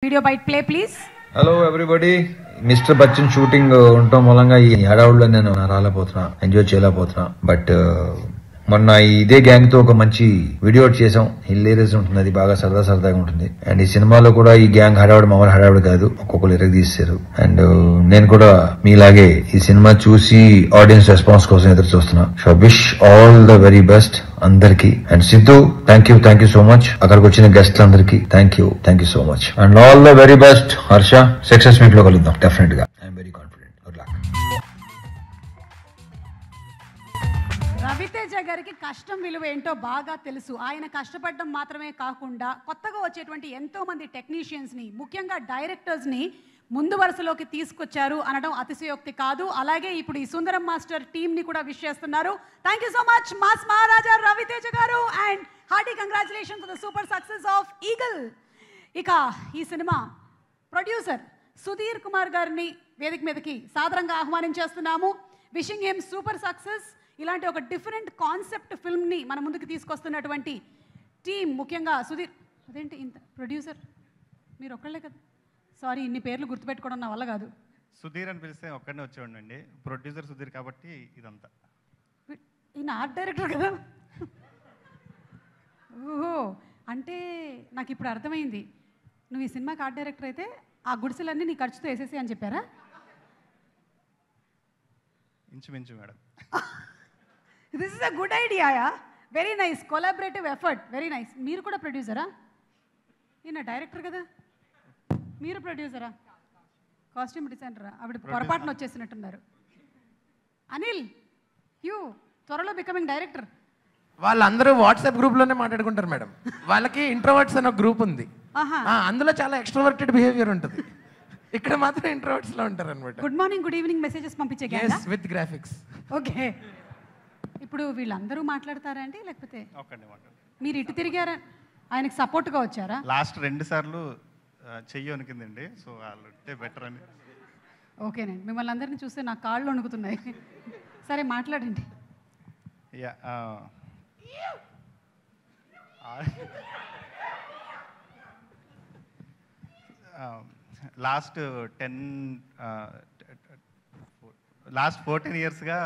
Video bite play please. Hello everybody mister Bachchan shooting ఉండటం మూలంగా ఈ హడావుల్లో నేను రాలేకపోతున్నా, ఎంజాయ్ చేయలేకపోతున్నా. బట్ మొన్న ఇదే గ్యాంగ్ తో ఒక మంచి వీడియో చేసాం. హిల్లేరియస్ ఉంటుంది, అది బాగా సరదాగా ఉంటుంది. అండ్ ఈ సినిమాలో కూడా ఈ గ్యాంగ్ హడావుడి మామూలు హడావుడి కాదు, ఒక్కొక్కరు ఇరగ తీశారు. అండ్ నేను కూడా మీలాగే ఈ సినిమా చూసి ఆడియన్స్ రెస్పాన్స్ కోసం ఎదురు చూస్తున్నా. So wish all the very best అందరికి. And Siddhu thank you so much. అక్కడికి వచ్చిన గెస్ట్లు అందరికి thank you so much. And all the very best Harsha. Success meet లో కలుద్దాం డెఫినెట్ గా. I'm very confident. Good luck. Raviteja గారికి కష్టం విలువ ఏంటో బాగా తెలుసు. ఆయన కష్టపడడం మాత్రమే కాకుండా కొత్తగా వచ్చేటువంటి ఎంతో మంది టెక్నీషియన్స్ ని, ముఖ్యంగా డైరెక్టర్స్ ని ముందు వరుసలోకి తీసుకొచ్చారు అనడం అతిశయోక్తి కాదు. అలాగే ఇప్పుడు ఈ సుందరం మాస్టర్ టీమ్ ని కూడా విష్ చేస్తున్నారు. Thank you so much mass Maharaja Raviteja గారు and hearty congratulation for the super success of Eagle. ఇక ఈ సినిమా ప్రొడ్యూసర్ సుధీర్ కుమార్ గారిని వేదిక మీదకి సాదరంగా ఆహ్వానించేస్తున్నాము. Wishing him super success. ఇలాంటి ఒక డిఫరెంట్ కాన్సెప్ట్ ఫిల్మ్ని మన ముందుకు తీసుకొస్తున్నటువంటి టీం, ముఖ్యంగా సుధీర్. అదేంటి ఇంత ప్రొడ్యూసర్ మీరు ఒక్కళ్ళే కదా? సారీ, ఇన్ని పేర్లు గుర్తుపెట్టుకోవడం నా వల్ల కాదు. సుధీర్ అని పిలిస్తే ఒక్కడనే వచ్చేవాడండి. ప్రొడ్యూసర్ సుధీర్ కాబట్టి ఇదంతా. ఈయన ఆర్ట్ డైరెక్టర్ కదా? ఓహో, అంటే నాకు ఇప్పుడు అర్థమైంది. నువ్వు ఈ సినిమాకి ఆర్ట్ డైరెక్టర్ అయితే ఆ గుడిసెలన్నీ నీ ఖర్చుతో వేసేసి అని చెప్పారా? ఇంచుమించు madam. This is a good idea. Very nice collaborative effort. Very nice. మీరు కూడా ప్రొడ్యూసరా? ఈయన డైరెక్టర్ కదా, మీరు ప్రొడ్యూసరా? కాస్ట్యూమ్ డిజైనరా? ఆవిడ పొరపాటున వచ్చేసినట్టున్నారు. అనిల్, యూ త్వరలో బికమింగ్ డైరెక్టర్. వాళ్ళందరూ వాట్సాప్ గ్రూప్లోనే మాట్లాడుకుంటారు మేడం. వాళ్ళకి ఇంట్రోవర్ట్స్ అనే గ్రూప్ ఉంది. అందులో చాలా ఎక్స్ట్రోవర్టెడ్ బిహేవియర్ ఉంటుంది. ఇక్కడ మాత్రం ఇంట్రోవర్ట్స్ లో ఉంటారు అనమాట. Good morning, good evening messages పంపించే గ్యాంగ్ విత్ గ్రాఫిక్స్. ఓకే, ఇప్పుడు వీళ్ళందరూ మాట్లాడతారా అండి, లేకపోతే ఒక్కడే మాట్లాడు. మీరు ఇటు తిరిగారా, ఆయనకు సపోర్ట్గా వచ్చారా? లాస్ట్ 2 సార్లు చెయ్యి వణికిందండి. సో వాళ్ళు బెటర్ అని. ఓకేనండి, మిమ్మల్ని అందరినీ చూస్తే నా కాళ్ళు వణుకుతున్నాయి. సరే మాట్లాడండి. యా, లాస్ట్ 14 ఇయర్స్గా